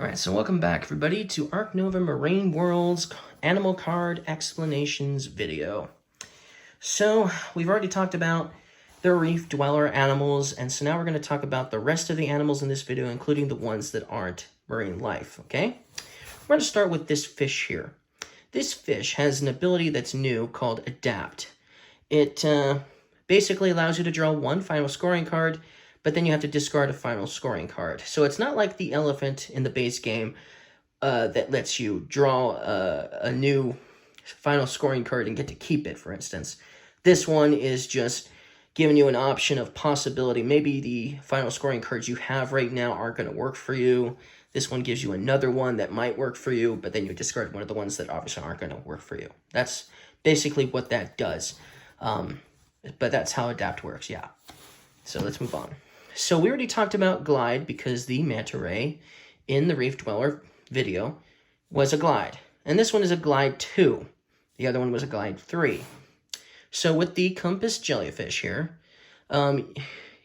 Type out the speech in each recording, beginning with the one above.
Alright, so welcome back everybody to Ark Nova Marine World's Animal Card Explanations video. So, we've already talked about the reef dweller animals, and so now we're going to talk about the rest of the animals in this video, including the ones that aren't marine life, okay? We're going to start with this fish here. This fish has an ability that's new called Adapt. It basically allows you to draw one final scoring card, but then you have to discard a final scoring card. So it's not like the elephant in the base game that lets you draw a new final scoring card and get to keep it, for instance. This one is just giving you an option of possibility. Maybe the final scoring cards you have right now aren't going to work for you. This one gives you another one that might work for you, but then you discard one of the ones that obviously aren't going to work for you. That's basically what that does. But that's how Adapt works, yeah. So let's move on. So we already talked about Glide because the Manta Ray in the Reef Dweller video was a Glide. And this one is a Glide 2. The other one was a Glide 3. So with the Compass Jellyfish here,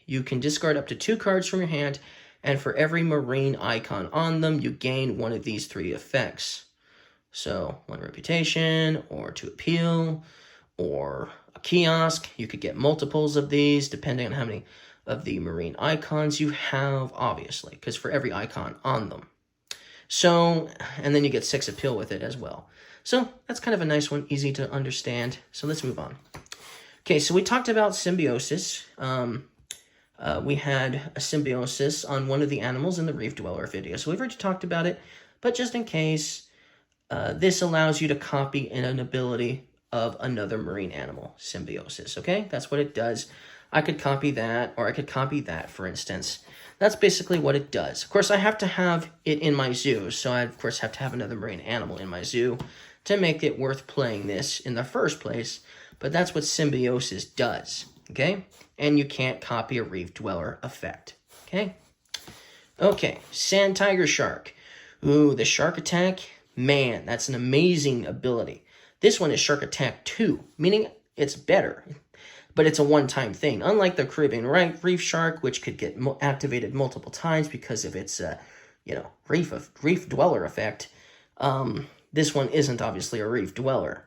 you can discard up to 2 cards from your hand, and for every marine icon on them, you gain one of these 3 effects. So 1 reputation, or 2 appeal, or a kiosk. You could get multiples of these depending on how many of the marine icons you have, obviously, because for every icon on them. So, and then you get 6 appeal with it as well. So that's kind of a nice one, easy to understand. So let's move on. Okay, so we talked about symbiosis. We had a symbiosis on one of the animals in the Reef Dweller video. So we've already talked about it, but just in case, this allows you to copy an ability of another marine animal, symbiosis, okay? That's what it does. I could copy that, or I could copy that, for instance. That's basically what it does. Of course, I have to have it in my zoo, so I, of course, have to have another marine animal in my zoo to make it worth playing this in the first place, but that's what symbiosis does, okay? And you can't copy a Reef Dweller effect, okay? Okay, Sand Tiger Shark. Ooh, the Shark Attack, man, that's an amazing ability. This one is Shark Attack 2, meaning it's better, but it's a one-time thing. Unlike the Caribbean Reef Shark, which could get activated multiple times because of its, Reef Dweller effect, this one isn't obviously a Reef Dweller.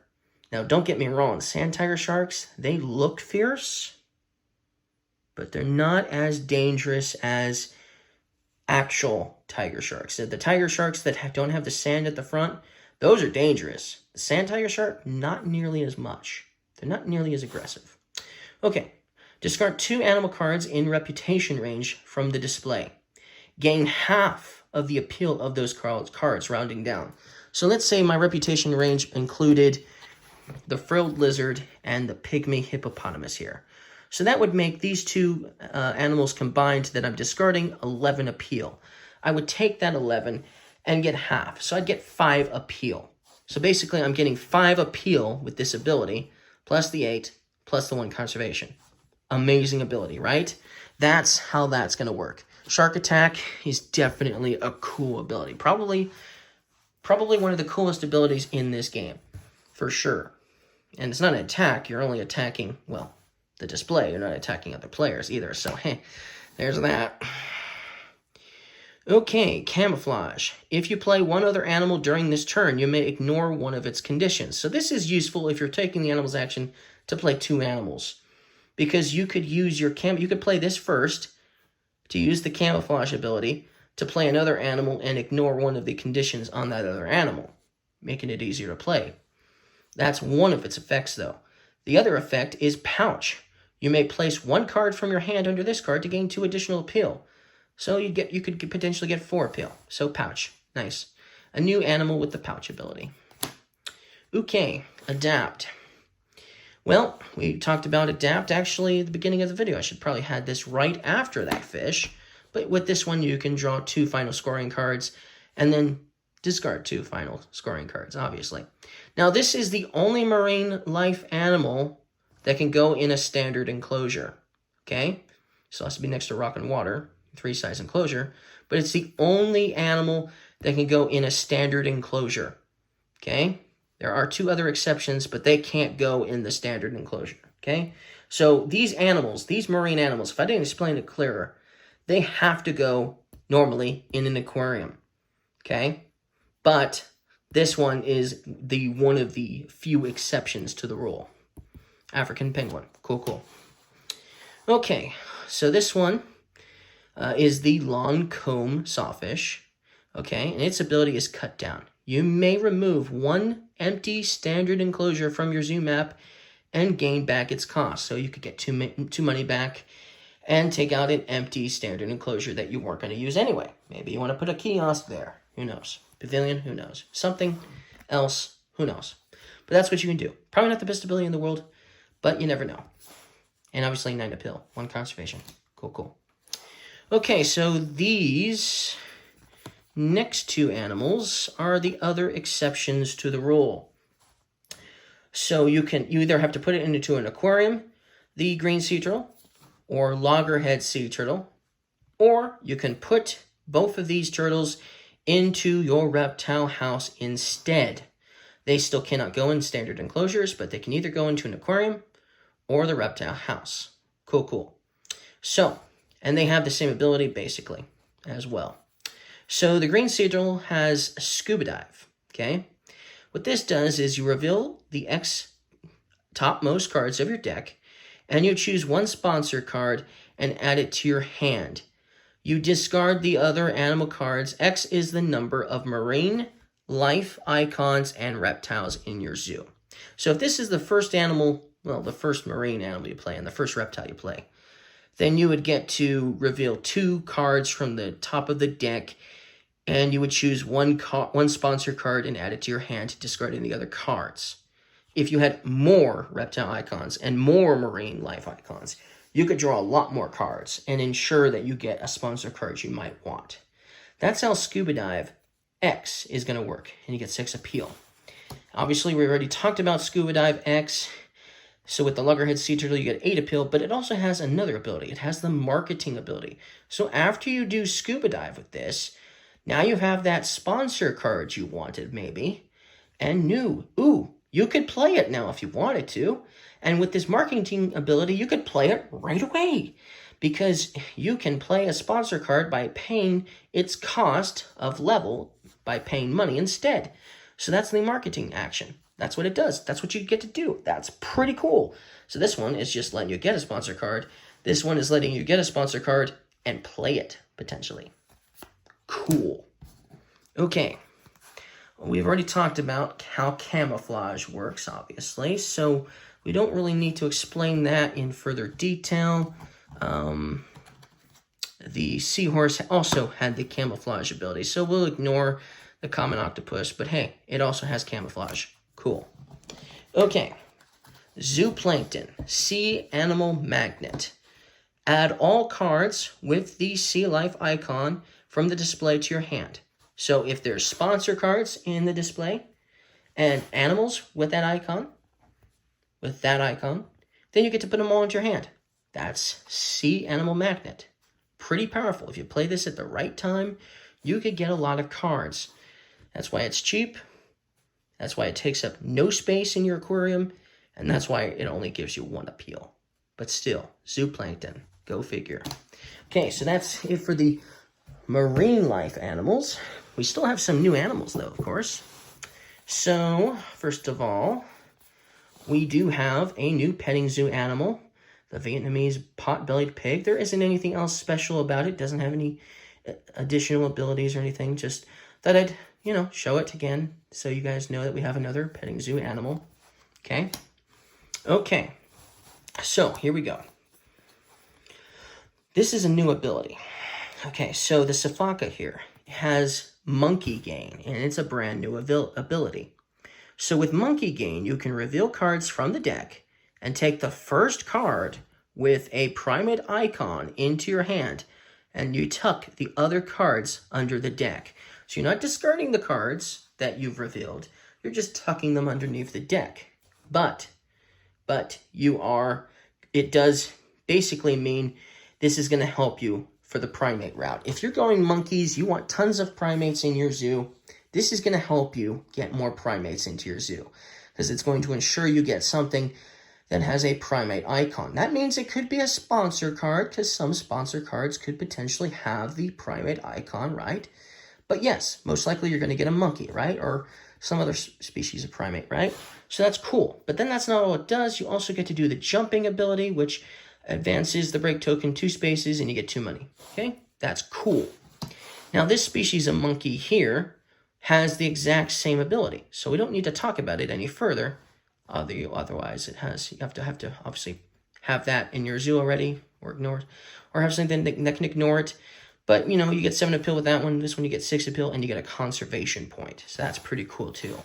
Now, don't get me wrong, Sand Tiger Sharks, they look fierce, but they're not as dangerous as actual tiger sharks. The tiger sharks that don't have the sand at the front, those are dangerous. The Sand Tiger Shark, not nearly as much. They're not nearly as aggressive. Okay, discard 2 animal cards in reputation range from the display. Gain half of the appeal of those cards, rounding down. So let's say my reputation range included the frilled lizard and the pygmy hippopotamus here. So that would make these 2 animals combined that I'm discarding 11 appeal. I would take that 11 and get half. So I'd get 5 appeal. So basically I'm getting 5 appeal with this ability, plus the 8, plus the 1 conservation. Amazing ability, right? That's how that's going to work. Shark Attack is definitely a cool ability. Probably one of the coolest abilities in this game, for sure. And it's not an attack. You're only attacking, well, the display. You're not attacking other players either. So, hey, there's that. Okay, Camouflage. If you play one other animal during this turn, you may ignore one of its conditions. So this is useful if you're taking the animal's action to play 2 animals, because you could use your you could play this first to use the Camouflage ability to play another animal and ignore one of the conditions on that other animal, making it easier to play. That's one of its effects, though. The other effect is Pouch. You may place 1 card from your hand under this card to gain 2 additional appeal. So you could potentially get 4 appeal. So Pouch, nice. A new animal with the Pouch ability. Okay, Adapt. Well, we talked about Adapt actually at the beginning of the video. I should probably had this right after that fish. But with this one, you can draw 2 final scoring cards and then discard 2 final scoring cards, obviously. Now, this is the only marine life animal that can go in a standard enclosure, okay? So it has to be next to rock and water, 3-size enclosure, but it's the only animal that can go in a standard enclosure, okay? There are 2 other exceptions, but they can't go in the standard enclosure, okay? So these animals, these marine animals, if I didn't explain it clearer, they have to go normally in an aquarium. okay? But this one is one of the few exceptions to the rule. African penguin. Cool, cool. Okay, so this one is the long comb sawfish, okay? And its ability is cut down. You may remove one empty standard enclosure from your zoo map and gain back its cost. So you could get two money back and take out an empty standard enclosure that you weren't going to use anyway. Maybe you want to put a kiosk there. Who knows? Pavilion? Who knows? Something else? Who knows? But that's what you can do. Probably not the best ability in the world, but you never know. And obviously 9 appeal, 1 conservation. Cool, cool. Okay, so these next 2 animals are the other exceptions to the rule. So you either have to put it into an aquarium, the green sea turtle, or loggerhead sea turtle, or you can put both of these turtles into your reptile house instead. They still cannot go in standard enclosures, but they can either go into an aquarium or the reptile house. Cool, cool. So, and they have the same ability basically as well. So the green sea turtle has scuba dive, okay? What this does is you reveal the X topmost cards of your deck, and you choose 1 sponsor card and add it to your hand. You discard the other animal cards. X is the number of marine, life, icons, and reptiles in your zoo. So if this is the first animal, well, the first marine animal you play and the first reptile you play, then you would get to reveal 2 cards from the top of the deck, and you would choose one sponsor card and add it to your hand, discarding the other cards. If you had more reptile icons and more marine life icons, you could draw a lot more cards and ensure that you get a sponsor card you might want. That's how Scuba Dive X is going to work, and you get 6 appeal. Obviously, we already talked about Scuba Dive X. So with the loggerhead sea turtle, you get 8 appeal, but it also has another ability. It has the marketing ability. So after you do Scuba Dive with this, now you have that sponsor card you wanted, maybe, and you could play it now if you wanted to. And with this marketing ability, you could play it right away, because you can play a sponsor card by paying its cost of level by paying money instead. So that's the marketing action. That's what it does. That's what you get to do. That's pretty cool. So this one is just letting you get a sponsor card. This one is letting you get a sponsor card and play it, potentially. Cool. Okay. We've already talked about how camouflage works, obviously, so we don't really need to explain that in further detail. The seahorse also had the camouflage ability, so we'll ignore the common octopus, but hey, it also has camouflage. Cool. Okay. Zooplankton, sea animal magnet. Add all cards with the sea life icon from the display to your hand. So if there's sponsor cards in the display and animals with that icon, then you get to put them all into your hand. That's Sea Animal Magnet. Pretty powerful. If you play this at the right time, you could get a lot of cards. That's why it's cheap. That's why it takes up no space in your aquarium. And that's why it only gives you 1 appeal. But still, zooplankton. Go figure. Okay, so that's it for the marine life animals. We still have some new animals, though, of course. So, first of all, we do have a new petting zoo animal, the Vietnamese pot-bellied pig. There isn't anything else special about it. Doesn't have any additional abilities or anything. Just thought I'd, show it again so you guys know that we have another petting zoo animal. Okay? Okay. So, here we go. This is a new ability. Okay, so the Sifaka here has Monkey Gain, and it's a brand new ability. So with Monkey Gain, you can reveal cards from the deck and take the first card with a primate icon into your hand, and you tuck the other cards under the deck. So you're not discarding the cards that you've revealed, you're just tucking them underneath the deck. But it does basically mean this is going to help you for the primate route. If you're going monkeys, you want tons of primates in your zoo, this is going to help you get more primates into your zoo, because it's going to ensure you get something that has a primate icon. That means it could be a sponsor card, because some sponsor cards could potentially have the primate icon, right? But yes, most likely you're going to get a monkey, right? Or some other species of primate, right? So that's cool. But then that's not all it does. You also get to do the jumping ability, which advances the break token 2 spaces and you get 2 money. Okay, that's cool. Now this species of monkey here has the exact same ability. So we don't need to talk about it any further. Otherwise it has, you have to obviously have that in your zoo already, or ignore it, or have something that can ignore it. But, you know, you get 7 appeal with that one. This one you get 6 appeal, and you get a conservation point. So that's pretty cool, too.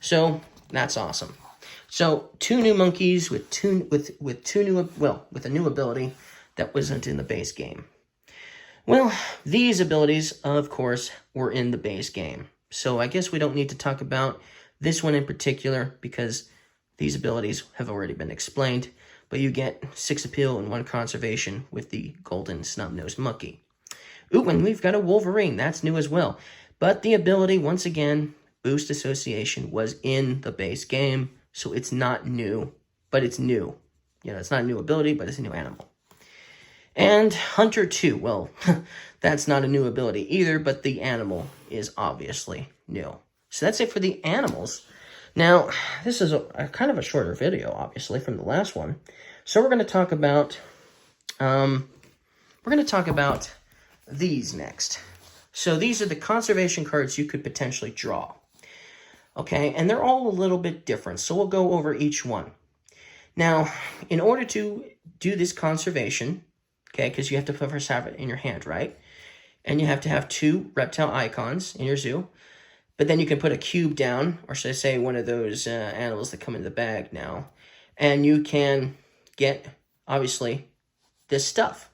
So that's awesome. So 2 new monkeys with a new ability that wasn't in the base game. Well, these abilities, of course, were in the base game. So I guess we don't need to talk about this one in particular because these abilities have already been explained. But you get 6 appeal and 1 conservation with the golden snub-nosed monkey. Ooh, and we've got a Wolverine. That's new as well. But the ability, once again, Boost Association, was in the base game. So it's not new, but it's new. You know, it's not a new ability, but it's a new animal. And Hunter 2, well, that's not a new ability either, but the animal is obviously new. So that's it for the animals. Now, this is a kind of a shorter video, obviously, from the last one. So we're going to talk about, these next. So these are the conservation cards you could potentially draw. Okay, and they're all a little bit different, so we'll go over each one. Now, in order to do this conservation, okay, because you have to first have it in your hand, right? And you have to have 2 reptile icons in your zoo. But then you can put a cube down, or should I say one of those animals that come in the bag now. And you can get, obviously, this stuff.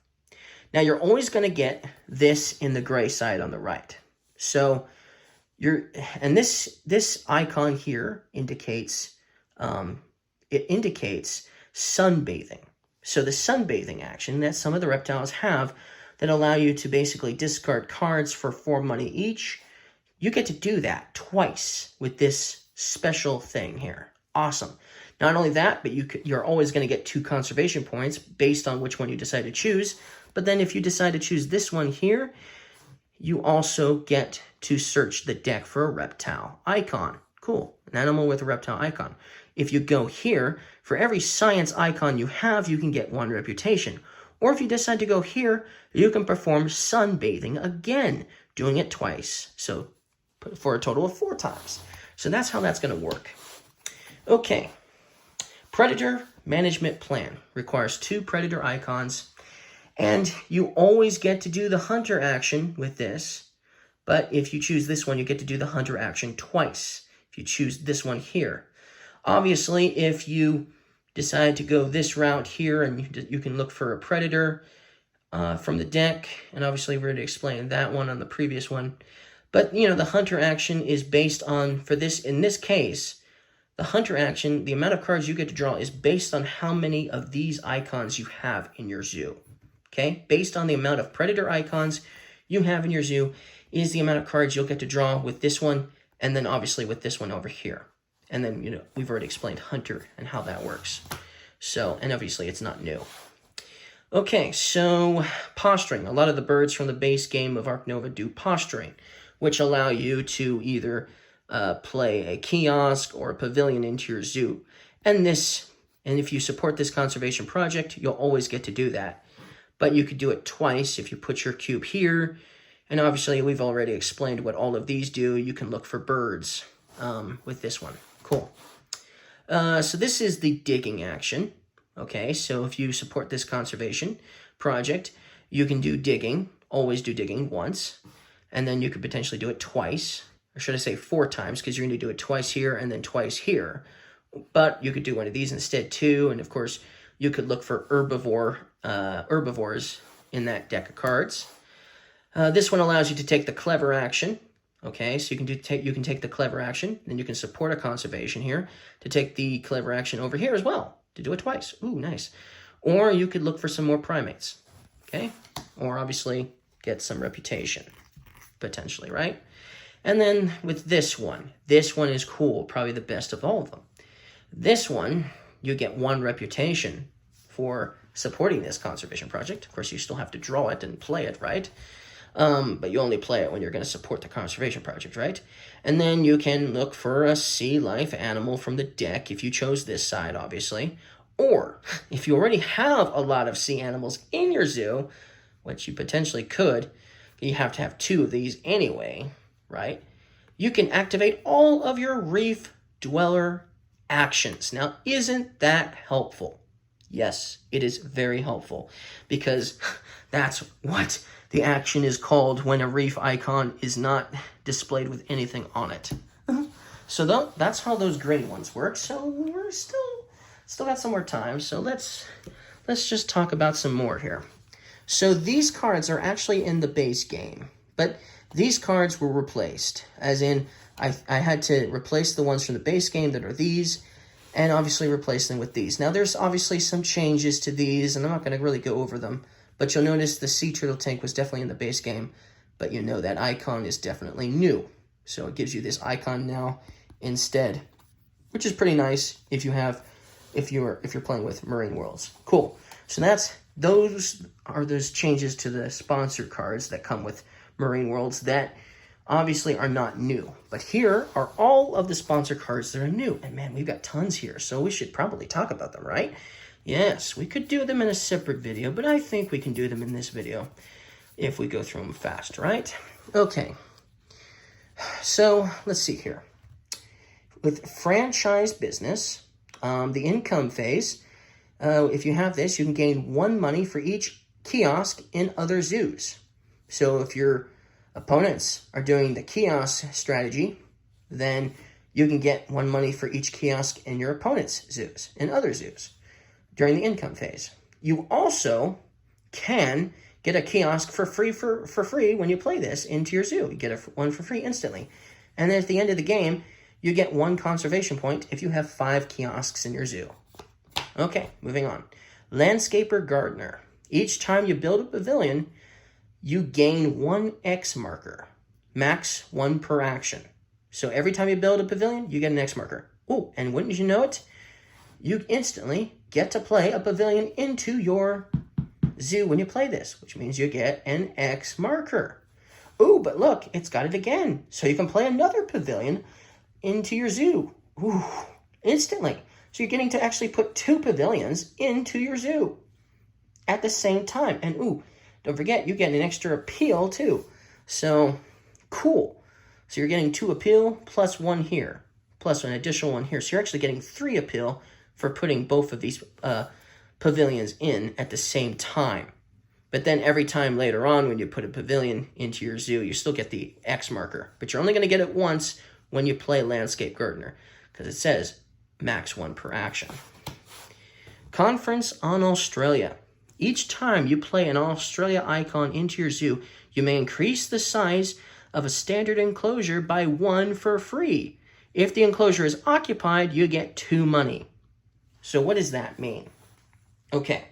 Now, you're always going to get this in the gray side on the right. So, this icon here indicates, sunbathing. So, the sunbathing action that some of the reptiles have that allow you to basically discard cards for 4 money each, you get to do that twice with this special thing here. Awesome. Not only that, but you're always going to get 2 conservation points based on which one you decide to choose. But then if you decide to choose this one here, you also get to search the deck for a reptile icon. Cool. An animal with a reptile icon. If you go here, for every science icon you have, you can get 1 reputation. Or if you decide to go here, you can perform sunbathing again, doing it twice. So for a total of 4 times. So that's how that's going to work. Okay. Predator Management Plan requires 2 predator icons. And you always get to do the hunter action with this. But if you choose this one, you get to do the hunter action twice. If you choose this one here. Obviously, if you decide to go this route here, and you can look for a predator from the deck. And obviously, we already explained that one on the previous one. But, you know, the hunter action is based on, in this case, the hunter action, the amount of cards you get to draw is based on how many of these icons you have in your zoo. Okay? Based on the amount of predator icons you have in your zoo is the amount of cards you'll get to draw with this one, and then obviously with this one over here. And then, you know, we've already explained hunter and how that works. So, and obviously it's not new. Okay, so posturing. A lot of the birds from the base game of Ark Nova do posturing, which allow you to either play a kiosk or a pavilion into your zoo. And if you support this conservation project, you'll always get to do that. But you could do it twice if you put your cube here. And obviously, we've already explained what all of these do. You can look for birds with this one. Cool. So this is the digging action. Okay, so if you support this conservation project, you can do digging. Always do digging once. And then you could potentially do it twice. Or should I say 4 times, because you're going to do it twice here and then twice here. But you could do one of these instead too. And of course, you could look for herbivores in that deck of cards. This one allows you to take the clever action. Okay, so you can take the clever action, then you can support a conservation here to take the clever action over here as well, to do it twice. Ooh, nice. Or you could look for some more primates. Okay, or obviously get some reputation, potentially, right? And then with this one is cool, probably the best of all of them. This one, you get 1 reputation for supporting this conservation project. Of course, you still have to draw it and play it, right? But you only play it when you're going to support the conservation project, right? And then you can look for a sea life animal from the deck if you chose this side, obviously. Or if you already have a lot of sea animals in your zoo, which you potentially could, you have to have 2 of these anyway, right? You can activate all of your reef dweller actions. Now, isn't that helpful? Yes, it is very helpful because that's what the action is called when a reef icon is not displayed with anything on it. So that's how those gray ones work. So we're still got some more time. So let's just talk about some more here. So these cards are actually in the base game, but these cards were replaced, as in I had to replace the ones from the base game that are these, and obviously replace them with these. Now there's obviously some changes to these, and I'm not going to really go over them, but you'll notice the sea turtle tank was definitely in the base game, but you know that icon is definitely new. So it gives you this icon now instead, which is pretty nice if you're playing with Marine Worlds. Cool. So those are those changes to the sponsor cards that come with Marine Worlds that obviously are not new. But here are all of the sponsor cards that are new. And man, we've got tons here, so we should probably talk about them, right? Yes, we could do them in a separate video, but I think we can do them in this video if we go through them fast, right? Okay. So let's see here. With franchise business, the income phase, if you have this, you can gain 1 money for each kiosk in other zoos. So if your opponents are doing the kiosk strategy, then you can get 1 money for each kiosk in your opponent's zoos, in other zoos, during the income phase. You also can get a kiosk for free when you play this into your zoo. You get one for free instantly. And then at the end of the game, you get 1 conservation point if you have 5 kiosks in your zoo. Okay, moving on. Landscaper Gardener. Each time you build a pavilion, you gain 1 X marker. Max 1 per action. So every time you build a pavilion, you get an X marker. Oh, and wouldn't you know it? You instantly get to play a pavilion into your zoo when you play this, which means you get an X marker. Oh, but look, it's got it again. So you can play another pavilion into your zoo. Ooh, instantly. So you're getting to actually put 2 pavilions into your zoo at the same time. And ooh, don't forget, you get an extra appeal too. So, cool. So you're getting 2 appeal plus 1 here, plus an additional 1 here. So you're actually getting 3 appeal for putting both of these pavilions in at the same time. But then every time later on when you put a pavilion into your zoo, you still get the X marker. But you're only going to get it once when you play Landscape Gardener, because it says max 1 per action. Conference on Australia. Each time you play an Australia icon into your zoo, you may increase the size of a standard enclosure by 1 for free. If the enclosure is occupied, you get 2 money. So what does that mean? Okay,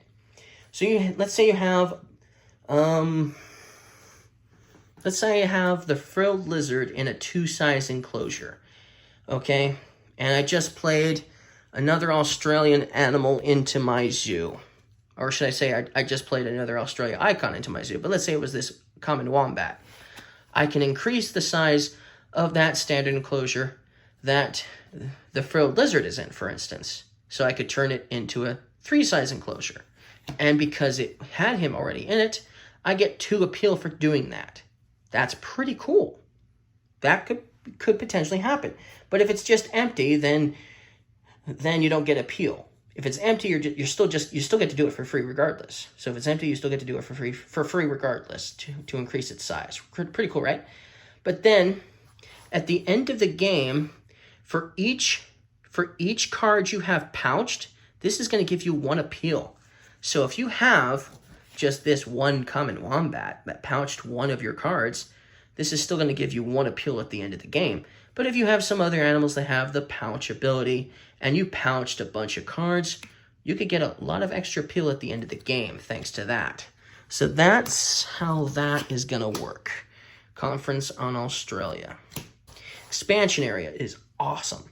so let's say you have the frilled lizard in a 2-size enclosure. Okay, and I just played another Australian animal into my zoo. Or should I say I just played another Australia icon into my zoo. But let's say it was this common wombat. I can increase the size of that standard enclosure that the frilled lizard is in, for instance. So I could turn it into a 3-size enclosure. And because it had him already in it, I get 2 appeal for doing that. That's pretty cool. That could potentially happen. But if it's just empty, then you don't get appeal. If it's empty, you still get to do it for free regardless. So if it's empty, you still get to do it for free regardless to increase its size. Pretty cool, right? But then at the end of the game, for each card you have pouched, this is going to give you 1 appeal. So if you have just this 1 common wombat that pouched 1 of your cards, this is still going to give you 1 appeal at the end of the game. But if you have some other animals that have the pouch ability and you pouched a bunch of cards, you could get a lot of extra appeal at the end of the game thanks to that. So that's how that is going to work. Conference on Australia. Expansion area is awesome.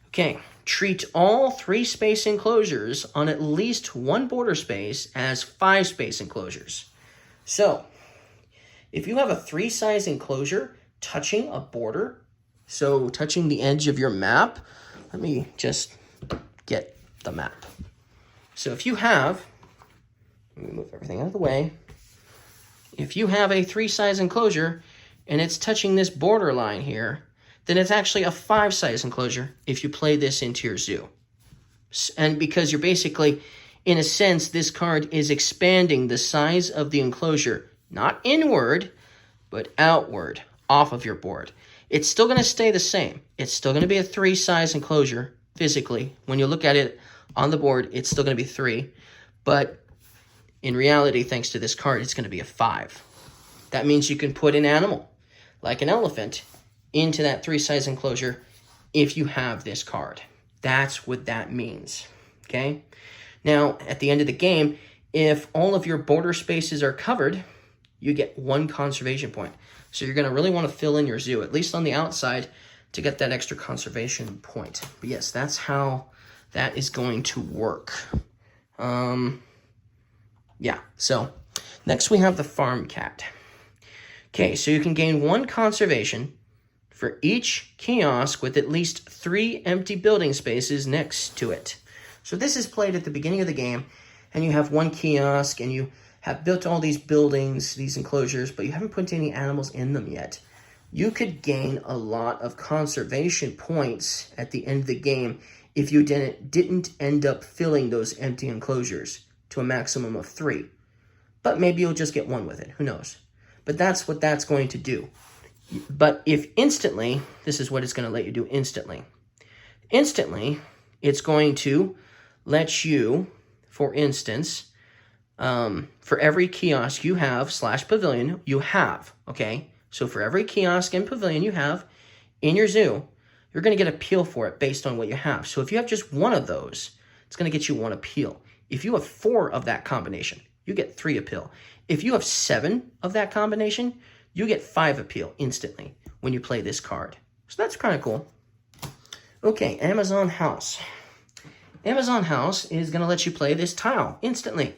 Okay, treat all 3-space enclosures on at least 1 border space as 5-space enclosures. So, If you have a 3-size enclosure touching a border, so touching the edge of your map, let me just get the map. So if you have, let me move everything out of the way. If you have a 3-size enclosure and it's touching this border line here, then it's actually a 5-size enclosure if you play this into your zoo. And because you're basically, in a sense, this card is expanding the size of the enclosure, not inward, but outward, off of your board. It's still going to stay the same. It's still going to be a 3-size enclosure physically. When you look at it on the board, it's still going to be 3. But in reality, thanks to this card, it's going to be a 5. That means you can put an animal, like an elephant, into that 3-size enclosure if you have this card. That's what that means, okay? Now, at the end of the game, if all of your border spaces are covered, you get 1 conservation point. So you're going to really want to fill in your zoo, at least on the outside, to get that extra conservation point. But yes, that's how that is going to work. Yeah, so next we have the farm cat. Okay, so you can gain 1 conservation for each kiosk with at least 3 empty building spaces next to it. So this is played at the beginning of the game, and you have 1 kiosk, and you have built all these buildings, these enclosures, but you haven't put any animals in them yet. You could gain a lot of conservation points at the end of the game if you didn't end up filling those empty enclosures to a maximum of 3. But maybe you'll just get 1 with it, who knows? But that's what that's going to do. But if instantly, this is what it's going to let you do instantly. Instantly, it's going to let you, for instance, for every kiosk you have / pavilion you have, okay? So for every kiosk and pavilion you have in your zoo, you're going to get a appeal for it based on what you have. So if you have just 1 of those, it's going to get you 1 appeal. If you have 4 of that combination, you get 3 appeal. If you have 7 of that combination, you get 5 appeal instantly when you play this card. So that's kind of cool. Okay, Amazon House. Amazon House is going to let you play this tile instantly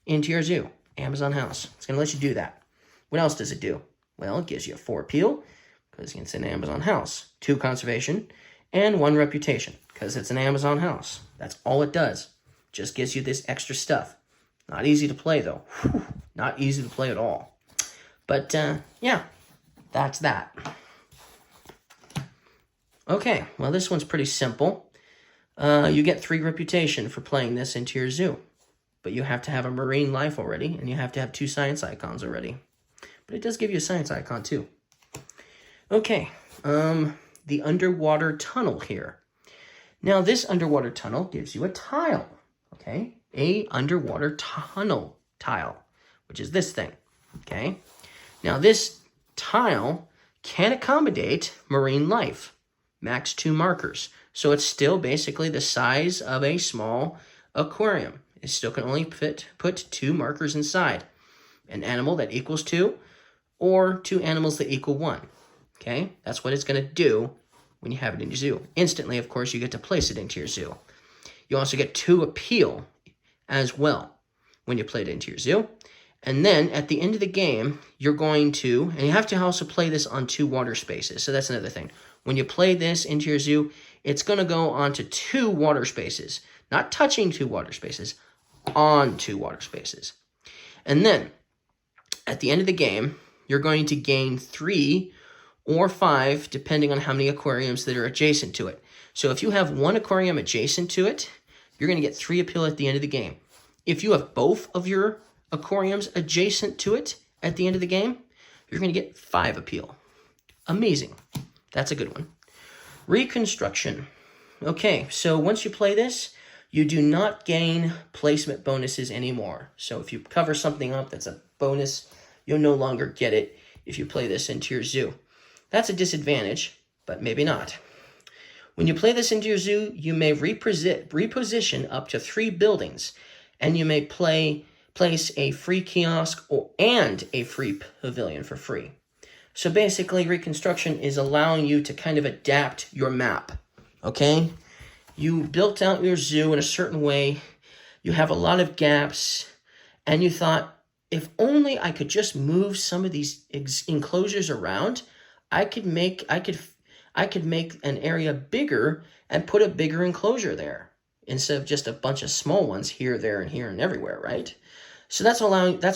into your zoo. Amazon House. It's going to let you do that. What else does it do? Well, it gives you a 4 appeal because it's an Amazon House, 2 conservation, and 1 reputation because it's an Amazon House. That's all it does. Just gives you this extra stuff. Not easy to play, though. Whew, not easy to play at all. But, yeah, that's that. Okay, well, this one's pretty simple. You get 3 reputation for playing this into your zoo. But you have to have a marine life already, and you have to have 2 science icons already. But it does give you a science icon, too. Okay, the underwater tunnel here. Now, this underwater tunnel gives you a tile, okay? A underwater tunnel tile, which is this thing, okay? Now, this tile can accommodate marine life, max 2 markers. So it's still basically the size of a small aquarium. It still can only put 2 markers inside. An animal that equals 2 or 2 animals that equal 1. Okay, that's what it's going to do when you have it in your zoo. Instantly, of course, you get to place it into your zoo. You also get 2 appeal as well when you play it into your zoo. And then at the end of the game, you're going to, and you have to also play this on 2 water spaces. So that's another thing. When you play this into your zoo, it's going to go onto 2 water spaces. Not touching 2 water spaces, on 2 water spaces. And then at the end of the game, you're going to gain 3 or 5, depending on how many aquariums that are adjacent to it. So if you have 1 aquarium adjacent to it, you're going to get 3 appeal at the end of the game. If you have both of your aquariums adjacent to it at the end of the game, you're going to get 5 appeal. Amazing. That's a good one. Reconstruction. Okay, so once you play this, you do not gain placement bonuses anymore. So if you cover something up that's a bonus, you'll no longer get it if you play this into your zoo. That's a disadvantage, but maybe not. When you play this into your zoo, you may reposition up to 3 buildings, and you may place a free kiosk and a free pavilion for free. So basically, reconstruction is allowing you to kind of adapt your map, okay? You built out your zoo in a certain way, you have a lot of gaps, and you thought, if only I could just move some of these enclosures around, I could make an area bigger and put a bigger enclosure there instead of just a bunch of small ones here, there, and here and everywhere, right? So that's what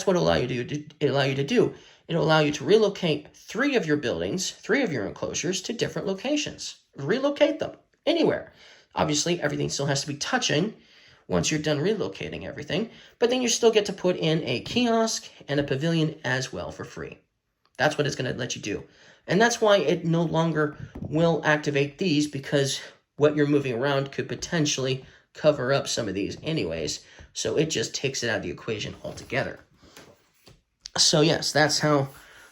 it'll allow you to do. It'll allow you to relocate 3 of your buildings, 3 of your enclosures to different locations. Relocate them anywhere. Obviously, everything still has to be touching once you're done relocating everything, but then you still get to put in a kiosk and a pavilion as well for free. That's what it's going to let you do. And that's why it no longer will activate these, because what you're moving around could potentially cover up some of these anyways. So it just takes it out of the equation altogether. So yes, that's how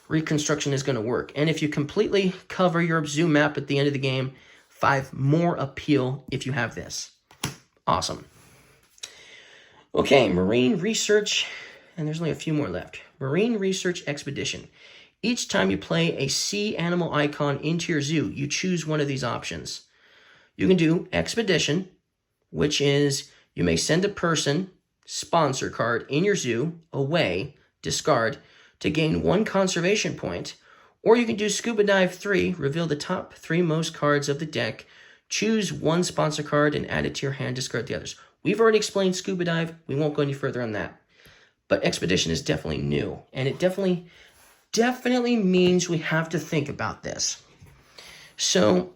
reconstruction is going to work. And if you completely cover your zoo map at the end of the game, 5 more appeal if you have this. Awesome. Okay, Marine Research, and there's only a few more left. Marine Research Expedition. Each time you play a sea animal icon into your zoo, you choose one of these options. You can do Expedition, which is you may send a person sponsor card in your zoo away, discard, to gain 1 conservation point. Or you can do Scuba Dive 3, reveal the top 3 most cards of the deck, choose 1 sponsor card and add it to your hand, discard the others. We've already explained Scuba Dive. We won't go any further on that. But Expedition is definitely new, and it definitely means we have to think about this. So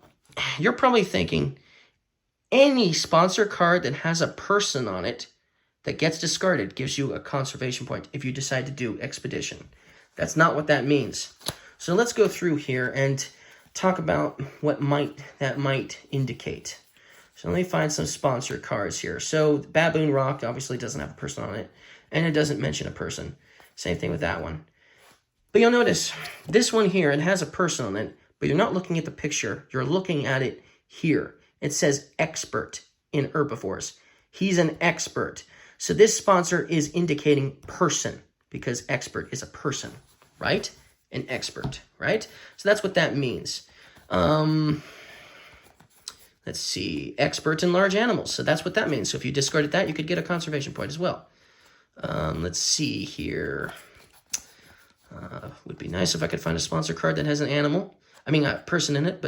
you're probably thinking, any sponsor card that has a person on it that gets discarded gives you a conservation point if you decide to do Expedition. That's not what that means. So let's go through here and talk about what that might indicate. So let me find some sponsor cards here. So Baboon Rock obviously doesn't have a person on it, and it doesn't mention a person. Same thing with that one. But you'll notice this one here, it has a person on it, but you're not looking at the picture. You're looking at it here. It says expert in herbivores. He's an expert. So this sponsor is indicating person, because expert is a person, right? An expert, right? So that's what that means. Let's see, expert in large animals. So that's what that means. So if you discarded that, you could get a conservation point as well. Let's see here. Would be nice if I could find a sponsor card that has an animal. I mean, a person in it,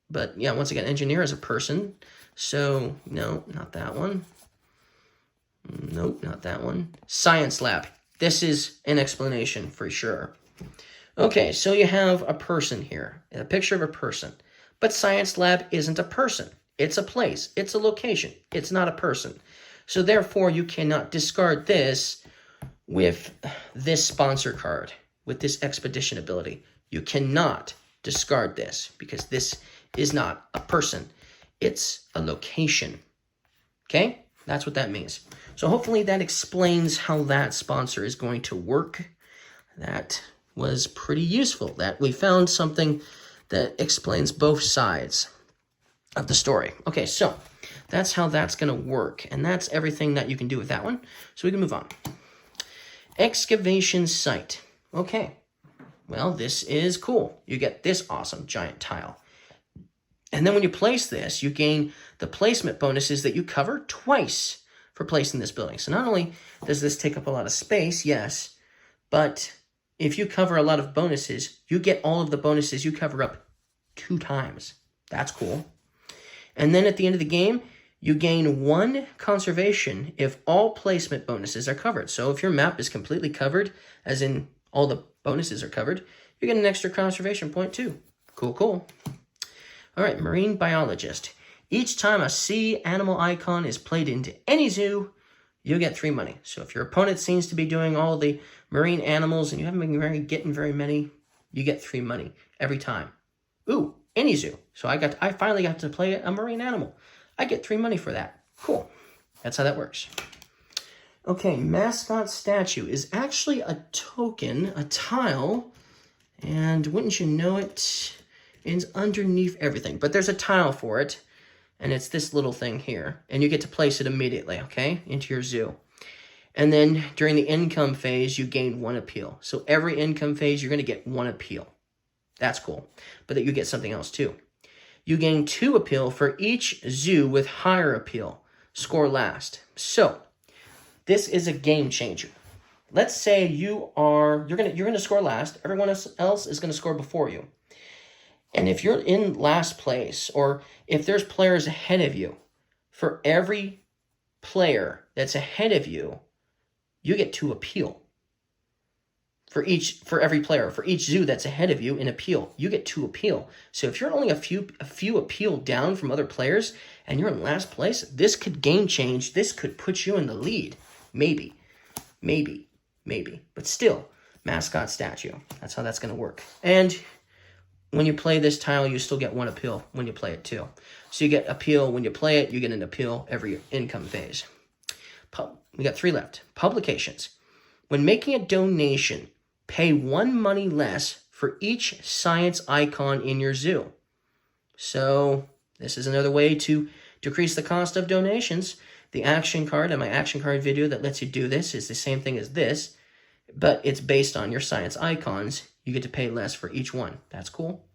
but yeah, once again, engineer is a person. So no, not that one. Nope, not that one. Science lab. This is an explanation for sure. Okay, so you have a person here, a picture of a person. But science lab isn't a person. It's a place. It's a location. It's not a person. So therefore, you cannot discard this with this sponsor card, with this expedition ability. You cannot discard this because this is not a person. It's a location. Okay? That's what that means. So hopefully that explains how that sponsor is going to work. That was pretty useful. That we found something that explains both sides of the story. Okay, so that's how that's going to work. And that's everything that you can do with that one. So we can move on. Excavation site. Okay, well, this is cool. You get this awesome giant tile. And then when you place this, you gain the placement bonuses that you cover twice for placing this building. So not only does this take up a lot of space, yes, but if you cover a lot of bonuses, you get all of the bonuses you cover up 2 times. That's cool. And then at the end of the game, you gain 1 conservation if all placement bonuses are covered. So if your map is completely covered, as in all the bonuses are covered, you get an extra conservation point too. Cool, cool. All right, Marine Biologist. Each time a sea animal icon is played into any zoo, you get 3 money. So if your opponent seems to be doing all the marine animals and you haven't been getting very many, you get 3 money every time. Ooh, any zoo. So I finally got to play a marine animal. I get 3 money for that. Cool. That's how that works. Okay, mascot statue is actually a token, a tile, and wouldn't you know it, it's underneath everything. But there's a tile for it, and it's this little thing here, and you get to place it immediately, okay, into your zoo. And then during the income phase, you gain 1 appeal. So every income phase, you're going to get 1 appeal. That's cool. But that you get something else too. You gain 2 appeal for each zoo with higher appeal. Score last. So this is a game changer. let's say you're gonna score last. Everyone else is gonna score before you. And if you're in last place, or if there's players ahead of you, for every player that's ahead of you, you get to appeal. For every player, for each zoo that's ahead of you in appeal, you get to appeal. So if you're only a few appeal down from other players and you're in last place, this could game change. This could put you in the lead. Maybe. But still, mascot statue. That's how that's going to work. And when you play this tile, you still get one appeal when you play it too. So you get appeal when you play it. You get an appeal every income phase. We got 3 left. Publications. When making a donation, pay 1 money less for each science icon in your zoo. So this is another way to decrease the cost of donations. The action card and my action card video that lets you do this is the same thing as this, but it's based on your science icons. You get to pay less for each one. That's cool.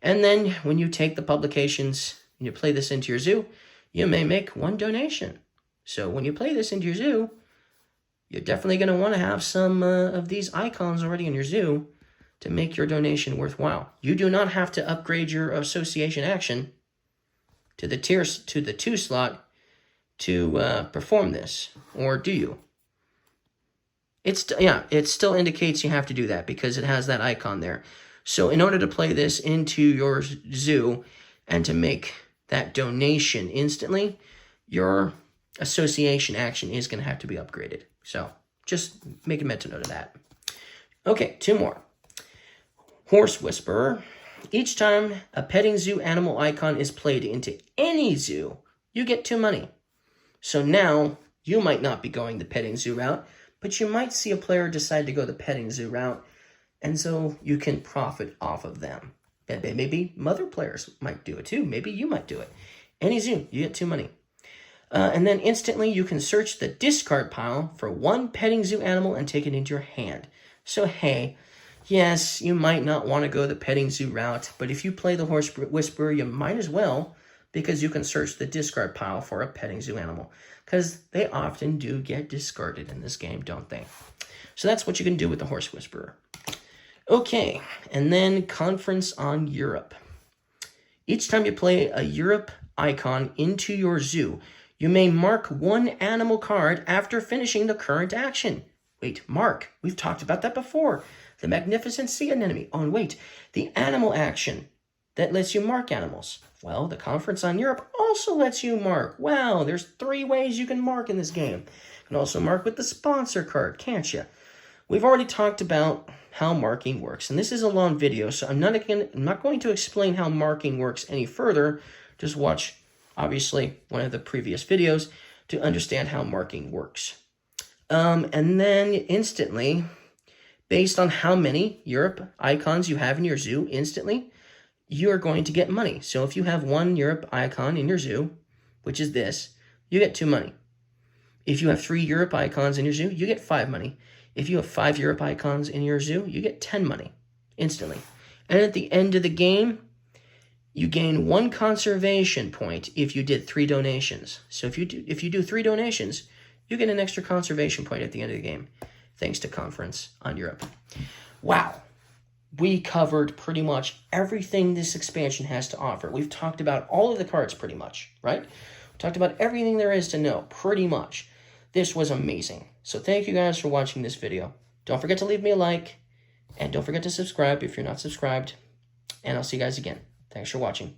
And then when you take the publications and you play this into your zoo, you may make 1 donation. So when you play this into your zoo, you're definitely going to want to have some of these icons already in your zoo to make your donation worthwhile. You do not have to upgrade your association action to the 2 slot to perform this, or do you? It still indicates you have to do that because it has that icon there. So in order to play this into your zoo and to make that donation instantly, your association action is going to have to be upgraded. So just make a mental note of that. Okay, 2 more. Horse Whisperer. Each time a petting zoo animal icon is played into any zoo, you get 2 money. So now you might not be going the petting zoo route, but you might see a player decide to go the petting zoo route, and so you can profit off of them. Maybe other players might do it too. Maybe you might do it. Any zoo, you get 2 money. And then instantly you can search the discard pile for 1 petting zoo animal and take it into your hand. So hey, yes, you might not want to go the petting zoo route, but if you play the Horse Whisperer, you might as well, because you can search the discard pile for a petting zoo animal, because they often do get discarded in this game, don't they? So that's what you can do with the Horse Whisperer. Okay, and then Conference on Europe. Each time you play a Europe icon into your zoo, you may mark 1 animal card after finishing the current action. Wait, mark. We've talked about that before. The Magnificent Sea Anemone. Oh, and wait, the animal action that lets you mark animals. Well, the Conference on Europe also lets you mark. Wow, there's 3 ways you can mark in this game. You can also mark with the sponsor card, can't you? We've already talked about how marking works, and this is a long video, so I'm not going to explain how marking works any further. Just watch, obviously, one of the previous videos to understand how marking works. And then instantly, based on how many Europe icons you have in your zoo instantly, you are going to get money. So if you have 1 Europe icon in your zoo, which is this, you get 2 money. If you have 3 Europe icons in your zoo, you get 5 money. If you have 5 Europe icons in your zoo, you get 10 money instantly. And at the end of the game, you gain 1 conservation point if you did 3 donations. So if you do 3 donations, you get an extra conservation point at the end of the game, thanks to Conference on Europe. Wow. We covered pretty much everything this expansion has to offer. We've talked about all of the cards pretty much, right? We talked about everything there is to know, pretty much. This was amazing. So thank you guys for watching this video. Don't forget to leave me a like, and don't forget to subscribe if you're not subscribed. And I'll see you guys again. Thanks for watching.